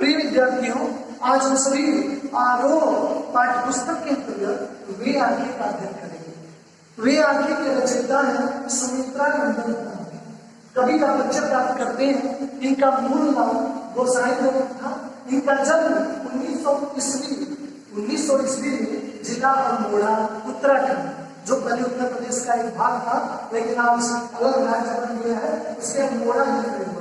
प्रिय विद्यार्थियों, आज हम सभी आरोह पाठ्य पुस्तक के अंतर्गत वे आगे का अध्ययन करेंगे। वे आगे के रचयिता है सुमित्रा नंदन पंत। कभी का परिचय प्राप्त करते हैं। इनका मूल नाम गोसाई दत्त था। इनका जन्म 1900 ईस्वी में जिला अल्मोड़ा उत्तराखंड, जो पहले उत्तर प्रदेश का एक भाग था लेकिन आज अलग राज्य बन गया है, उसके अल्मोड़ा जिले में हुआ था।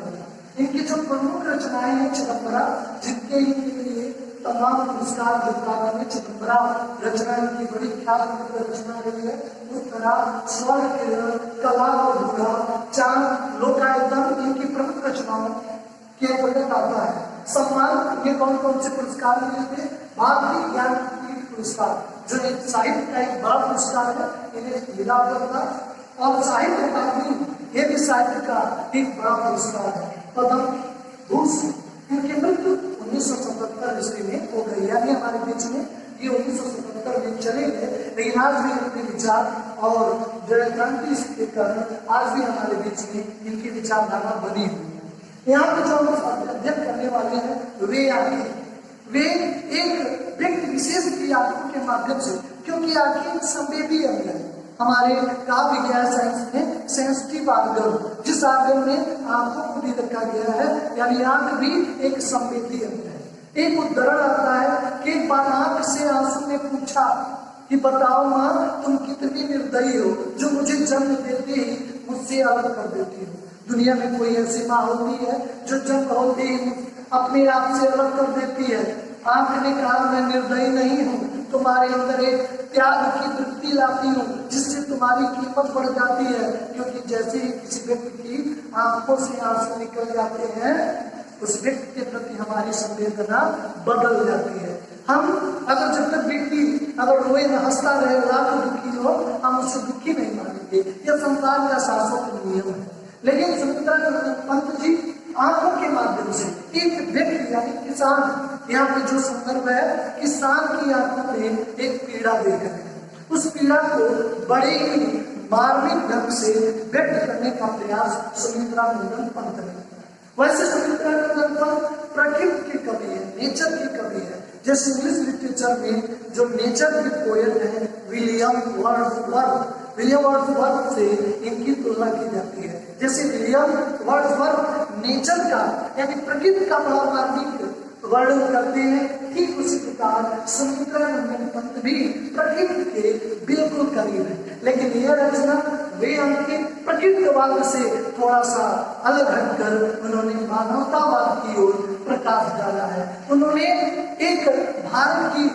इनकी जो प्रमुख रचनाएं हैं चिदंबरा, जिनके इनके लिए तमाम पुरस्कार दिलदार में चिदंबरा रचना इनकी बड़ी ख्यात रचना रही है। उत्तरा, स्वर्ण किरण, कला और धूरा, चांद, लोकायतन इनकी प्रमुख रचनाओं के अंतर्गत आता है। सम्मान ये कौन कौन से पुरस्कार मिले थे? भारतीय ज्ञानपीठ पुरस्कार, जो एक साहित्य का एक बड़ा पुरस्कार है, इन्हें मिला था। और साहित्य अकादमी, ये भी साहित्य का एक बड़ा पुरस्कार है। पद्म भूषण इनकी मृत्यु 1977 ईस्वी में हो गई, यानी हमारे बीच में ये 1977 में चले गए, लेकिन आज भी इनके विचार और जो क्रांति के कारण आज भी हमारे बीच में इनकी विचारधारा बनी हुई है। यहाँ पे जो हम अध्ययन करने वाले हैं वे आगे, वे एक व्यक्ति विशेष की आंखों के माध्यम से, क्योंकि आंखें संवेदी अंग है। हमारे काव्य विज्ञान साइंस में सेंसिटिव आर्गन, जिस आर्गन में आंखों को भी रखा गया है, यानी आंख भी एक संवेदी अंग है। एक उदाहरण आता है कि एक बार आंख से आंसू ने पूछा कि बताओ माँ, तुम कितनी निर्दयी हो जो मुझे जन्म देते ही मुझसे अलग कर देती हो। दुनिया में कोई ऐसी माँ होती है जो जन्म होते ही अपने आप से अलग कर देती है? आंख ने कहा, मैं निर्दयी नहीं हूँ, तुम्हारे अंदर एक त्याग की वृत्ति लाती हूँ जिससे तुम्हारी कीमत बढ़ जाती है। क्योंकि जैसे ही किसी व्यक्ति की आंखों से आंसू निकल जाते हैं, उस व्यक्ति के प्रति हमारी संवेदना बदल जाती है। हम अगर जब तक व्यक्ति अगर रोए न हंसता रहे, लाख दुखी हो, हम उसे दुखी नहीं मानेंगे। यह संसार का शासक नियम है। लेकिन सुमित्रा नंदन पंत जी आंखों के माध्यम से एक व्यक्ति यानी किसान, यहाँ पे जो संदर्भ है, किसान की आंखों में एक पीड़ा देख रहे हैं। उस पीड़ा को बड़े ही मार्मिक ढंग से व्यक्त करने का प्रयास सुमित्रा नंदन पंत ने। वैसे सुमित्रा नंदन पंत प्रकृति की कवि है, नेचर की कवि है। जैसे इंग्लिश लिटरेचर में जो नेचर की पोएट है विलियम वर्ड्सवर्थ से इनकी तुलना की जाती है। जैसे विलियम वर्ड्सवर्थ नेचर का यानी प्रकृति का बड़ा मार्मिक वर्णन करते हैं, ठीक उसी प्रकार सुमित्रा नंदन पंत भी प्रकृति के बिल्कुल करीब है। लेकिन यह रचना वे उनके प्रकृतिवाद से थोड़ा सा अलग हटकर उन्होंने मानवतावाद की ओर प्रकाश डाला है। उन्होंने एक भारत की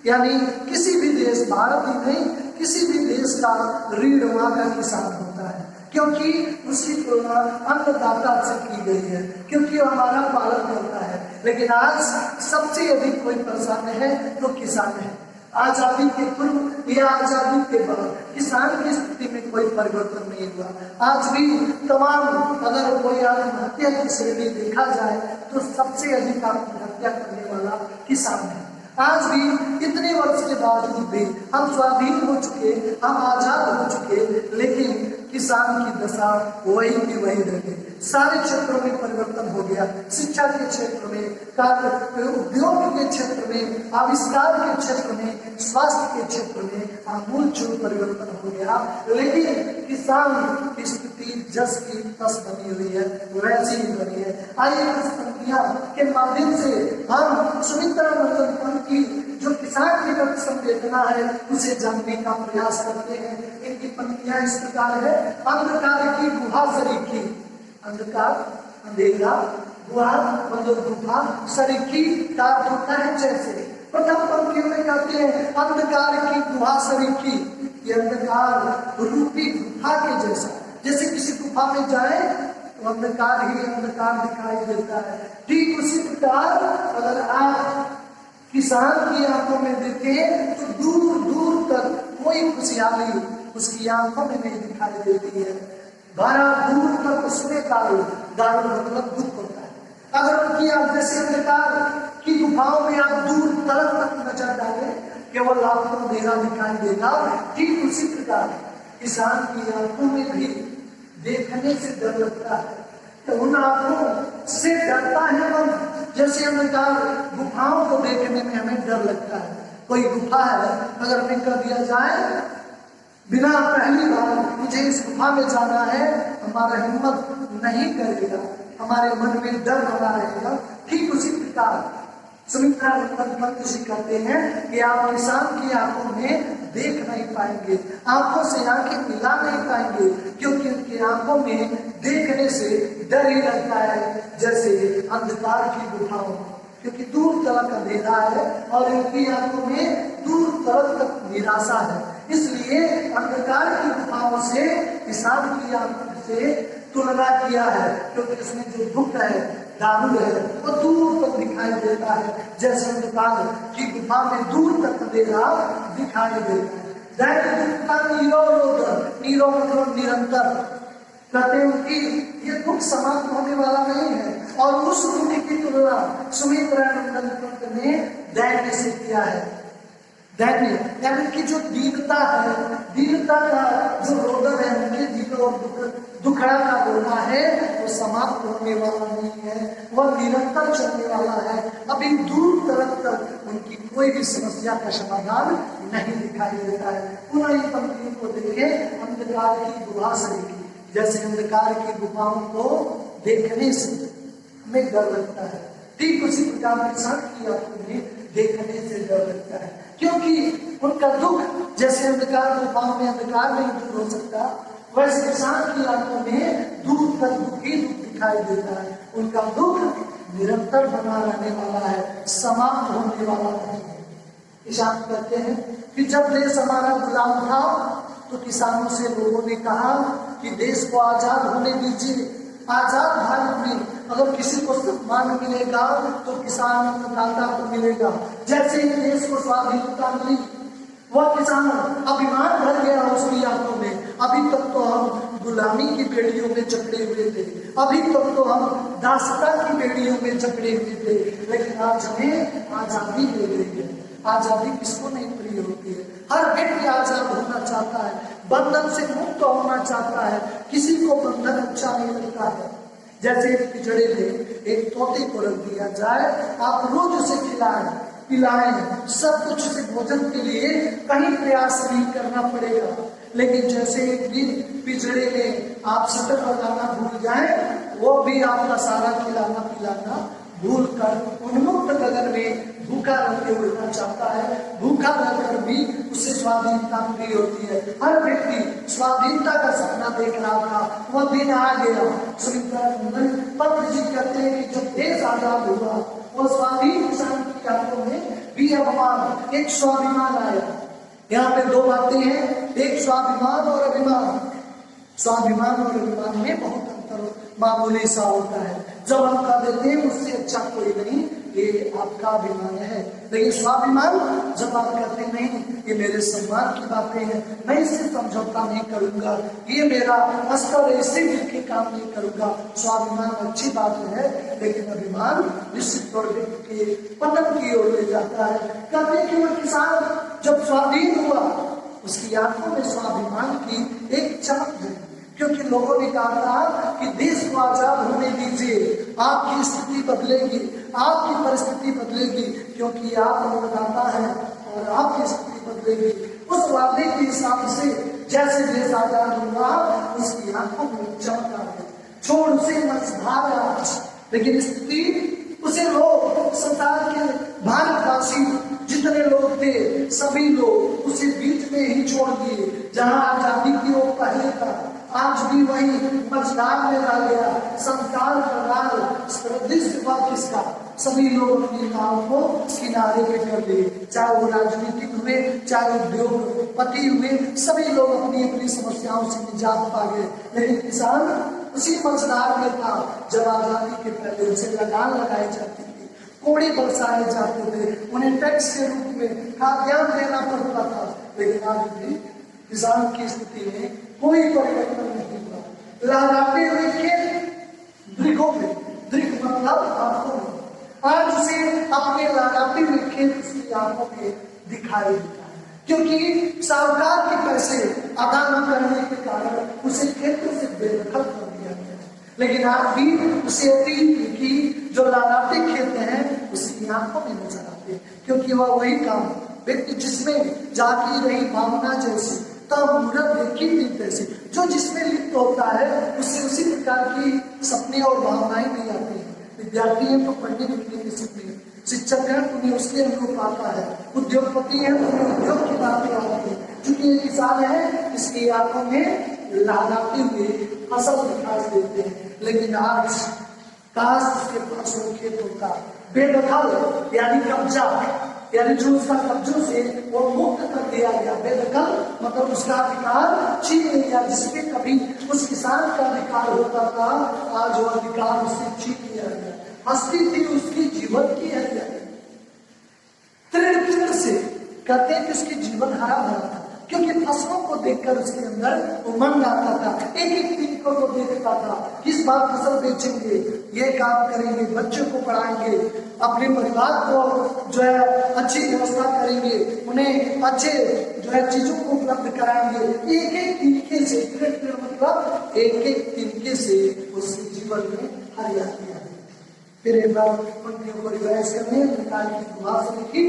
यानी किसी भी देश, भारत ही नहीं किसी भी देश का रीढ़ वहां का किसान होता है, क्योंकि उसकी तुलना अन्नदाता से की गई है, क्योंकि वो हमारा पालन करता है। लेकिन आज सबसे अधिक कोई परेशान है तो किसान है। आजादी के पूर्व या आजादी के बाद किसान की स्थिति में कोई परिवर्तन नहीं हुआ। आज भी तमाम अगर कोई आत्महत्या की श्रेणी देखा जाए तो सबसे अधिक आत्महत्या करने वाला किसान है। आज भी इतने वर्ष के बावजूद भी हम स्वाधीन हो चुके, हम आजाद हो चुके, लेकिन किसान की दशा वही की वही रह गई। सारे क्षेत्रों में परिवर्तन हो गया, शिक्षा के क्षेत्र में, कार्य उद्योग के क्षेत्र में, आविष्कार के क्षेत्र में, स्वास्थ्य के क्षेत्र में आमूलचूल परिवर्तन हो गया। लेकिन किसान की स्थिति जस की तस बनी हुई है, वैसी ही बनी है। आइए कुछ पंक्तियां के माध्यम से हम सुमित्रा नंदन पंत की जो किसान की प्रति संवेदना है उसे जानने का प्रयास करते हैं। इनकी पंक्तियां इस प्रकार है। अंधकार की गुहा सरीखी, अंधकार अंधेरा, गुहा मतलब गुफा, सरीखी का होता है जैसे। प्रथम पंक्तियों में कहते हैं अंधकार की गुहा सरीखी, ये अंधकार रूपी गुफा के जैसा। जैसे किसी गुफा में जाए तो अंधकार ही अंधकार दिखाई देता है, ठीक उसी प्रकार अगर आप किसान की आंखों में देखें तो दूर दूर तक कोई खुशहाली उसकी आंखों में नहीं दिखाई देती है। बड़ा दूर तक उसमें दारुण मतलब दुख होता है। अगर उनकी आप जैसे अंधकार की गुफाओं में आप दूर तक नजर डालें, केवल आपको अंधेरा दिखाई देगा। ठीक उसी प्रकार किसान की आंखों में भी देखने से डर लगता है, तो उन आंखों से डरता है मन जैसे अंधकार गुफाओं को देखने में हमें डर लगता है। कोई गुफा है, अगर हमें कह दिया जाए बिना पहली बार मुझे इस गुफा में जाना है, हमारा हिम्मत नहीं करेगा, हमारे मन में डर बना रहेगा। ठीक उसी प्रकार सुमित्रा नंदन जी कहते हैं कि आप किसान की आंखों में देख नहीं पाएंगे, आंखों से आंखें मिला नहीं पाएंगे, क्योंकि उनकी आंखों में देखने से डर ही लगता है, जैसे अंधकार की गुफाओं, क्योंकि दूर तक अंधेरा है और इनकी आंखों में दूर तक निराशा है। इसलिए अंधकार की गुफाओं से किसान की आंखों से तुलना किया है, क्योंकि उसमें जो दुख है, दारू है, वो दूर तक दिखाई देता है, जैसे अंधकार की गुफा में दूर तक अंधेरा दिखाई देता है। नीरो मतलब निरंतर, कहते हैं कि ये दुख समाप्त होने वाला नहीं है, और उस दुख की तुलना सुमित्रा नंदन पंत ने दैन्य से किया है। दैन्य यानी कि जो दीनता है, दीनता का जो रोदन है, उनके दिल और दुखड़ा का रोना है, वो समाप्त होने वाला नहीं है, वह निरंतर चलने वाला है। अभी दूर तक उनकी कोई भी समस्या का समाधान नहीं दिखाई देता है। पुनः इन पंक्तियों को देखें, अंधकार की गुफा से लिखी, जैसे अंधकार की गुफाओं को देखने से हमें डर लगता है, ठीक उसी प्रकार किसान की आंखों में देखने से डर लगता है, क्योंकि उनका दुख जैसे अंधकार गुफाओं में अंधकार नहीं दूर हो सकता, वैसे किसान की आंखों में दूर तक दुख ही दुख दिखाई देता है। उनका दुख निरंतर बना रहने वाला है, समाप्त होने वाला नहीं है। किसान कहते हैं कि जब देश हमारा गुलाम था तो किसानों से लोगों ने कहा कि देश को आजाद होने दीजिए। आजाद भारत में अगर किसी को सम्मान मिलेगा तो किसान अन्नदाता को मिलेगा। जैसे ही देश को स्वाधीनता मिली, वह किसान अभिमान भर गया उसकी आंखों में। अभी तक तो हम गुलामी की बेड़ियों में जकड़े हुए थे, अभी तक तो हम दासता की बेड़ियों में जकड़े हुए थे, लेकिन आज हमें आजादी दे गई है। आजादी किसको नहीं प्रिय होती है? हर व्यक्ति आजाद होना चाहता है, बंधन से मुक्त होना चाहता है, किसी को बंधन अच्छा नहीं लगता है। जैसे एक पिजड़े में एक तोते को रख दिया जाए, आप रोज उसे खिलाएं पिलाएं, सब कुछ उसे भोजन के लिए कहीं प्रयास नहीं करना पड़ेगा। लेकिन जैसे एक दिन पिजड़े में आप शटर लगाना भूल जाए, वो भी आपका सारा खिलाना पिलाना भूल कर उन्मुक्त गगन में भूखा रहकर उड़ना चाहता है। भूखा रहकर भी उसे स्वाधीनता प्रिय होती है। हर व्यक्ति स्वाधीनता का सपना देख रहा था, वह दिन आ गया। सुमित्रा नंदन पंत जी कहते हैं कि जब देश आजाद हुआ, वो स्वाधीन किसान की आंखों में भी अभिमान, एक स्वाभिमान आया। यहाँ पे दो बातें हैं, एक स्वाभिमान और अभिमान। स्वाभिमान और अभिमान में बहुत अंतर मामूली सा होता है। जब हम कह देते हैं मुझसे अच्छा कोई नहीं, ये आपका अभिमान है। लेकिन स्वाभिमान जब आप कहते नहीं, ये मेरे सम्मान की बातें हैं, मैं इससे समझौता नहीं करूंगा, ये मेरा अस्तर इससे मिलकर काम नहीं करूंगा, स्वाभिमान अच्छी बात है। लेकिन अभिमान निश्चित तौर के पतन की ओर ले जाता है। कहते हैं कि वह किसान जब स्वाधीन हुआ, उसकी आंखों में स्वाभिमान की एक चमक है, क्योंकि लोगों ने कहा था कि देश को आजाद होने दीजिए, आपकी स्थिति बदलेगी, आपकी परिस्थिति बदलेगी, क्योंकि आप अन्नदाता हैं और आपकी स्थिति बदलेगी। उस वादे के हिसाब से जैसे देश आजाद हुआ, उसकी आंखों में चमक आ गई, छोड़ उसे मझधार आज। लेकिन स्थिति उसे लोग, संसार के भारतवासी जितने लोग थे, सभी लोग उसे बीच में ही छोड़ दिए। जहां आजादी की वो पहले था, आज भी वही मझधार में रह गया। संसार का राज दृश्य हुआ किसका? सभी लोग अपनी नाव को किनारे पे कर दिए। चाहे वो राजनीतिक हुए, चाहे उद्योगपति हुए, सभी लोग अपनी अपनी समस्याओं से निजात पा गए। लेकिन किसान उसी मझधार में था जब आजादी के पहले उसे लगान लगाई जाती थी, कोड़े बरसाए जाते थे, उन्हें टैक्स के रूप में खाद्यान्न देना पड़ता था। लेकिन आज भी किसान की स्थिति में कोई परिवर्तन नहीं हुआ। लहराते हुए खेत दृढ़ों में, दृढ़ मतलब आंखों में, आज उसे अपने लहराते हुए खेत उसकी आंखों में दिखाई देता है, क्योंकि साहूकार के पैसे अदा न करने के कारण उसे खेतों से बेदखल कर दिया गया। लेकिन आज भी उसे अतीत की जो लहराते खेलते हैं उसकी आंखों में नजर आते हैं, क्योंकि वह वही काम व्यक्ति जिसमें जागी रही भावना जैसी तब मूर्त देखी तैसी, जो जिसमें लिप्त होता है उससे उसी प्रकार की सपने और भावनाएं नहीं आती हैं। विद्यार्थी है तो पढ़ने लिखने के सपने, शिक्षक है तुम्हें उसके अनुरूप आता है, उद्योगपति है तुम्हें उद्योग की बातें आती है, चूंकि ये किसान है इसकी आंखों में लहराते हुए फसल दिखाई देते हैं। लेकिन आज काश उसके पास वो खेत होता बेदखल यानी कब्जा, यानी जो उसका कब्जों से वो मुक्त कर दिया गया। बेदखल मतलब उसका अधिकार छीन लिया, जिसपे कभी उस किसान का अधिकार होता था आज वो अधिकार उससे छीन लिया गया। हस्ती थी उसकी जीवन की हरियाली, तृण से कहते हैं कि उसकी जीवन हरा भरा था, क्योंकि फसलों को देखकर उसके अंदर उमंग आता था। एक एक दिन को वो देखता था किस बार फसल बेचेंगे, ये काम करेंगे, बच्चों को पढ़ाएंगे, अपने परिवार को जो है अच्छी व्यवस्था करेंगे, उन्हें अच्छे जो है चीजों को उपलब्ध कराएंगे। एक एक तिनके से मतलब एक एक तिनके से उसके जीवन में हरियाली आई। फिर एक बार पंक्तियों को रिवाइज करने निकाल की दुआ से लिखी,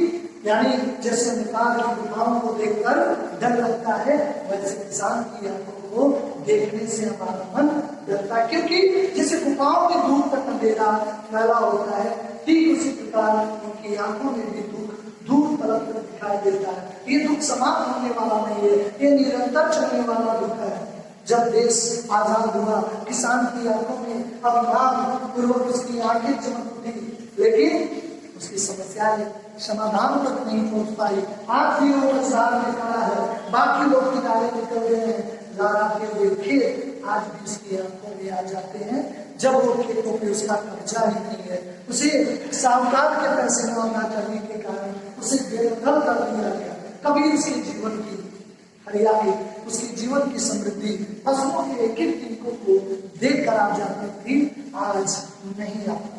यानी जैसे निकाल की गुफाओं को देखकर डर लगता है वैसे किसान की आंखों को देखने से हमारा मन डरता है, क्योंकि जैसे गुफाओं में दूर तक अंधेरा फैला होता है ठीक उसी प्रकार उनकी आंखों में भी दुख दूर तरफ तक दिखाई देता है। ये दुख समाप्त होने वाला नहीं है, ये निरंतर चलने वाला दुख है। जब देश आजाद हुआ किसान की आंखों में अभिमान पूर्वक उसकी आंखें चमक उठी, लेकिन उसकी समस्याएं समाधान तक नहीं पहुंच पाई। आज भी वो बाजार में खड़ा है, बाकी लोग किनारे निकल गए हैं, लहराते हुए खेत आज भी उसकी आंखों में आ जाते हैं। जब वो खेतों पे उसका कब्जा ही नहीं है, उसे साहूकार के पैसे मांगा करने के कारण उसे बेदखल कर दिया गया। कभी उसके जीवन की हरियाली, उसके जीवन की समृद्धि फसलों के एक एक तिनकों को देख कर आ जाती थी, आज नहीं आती।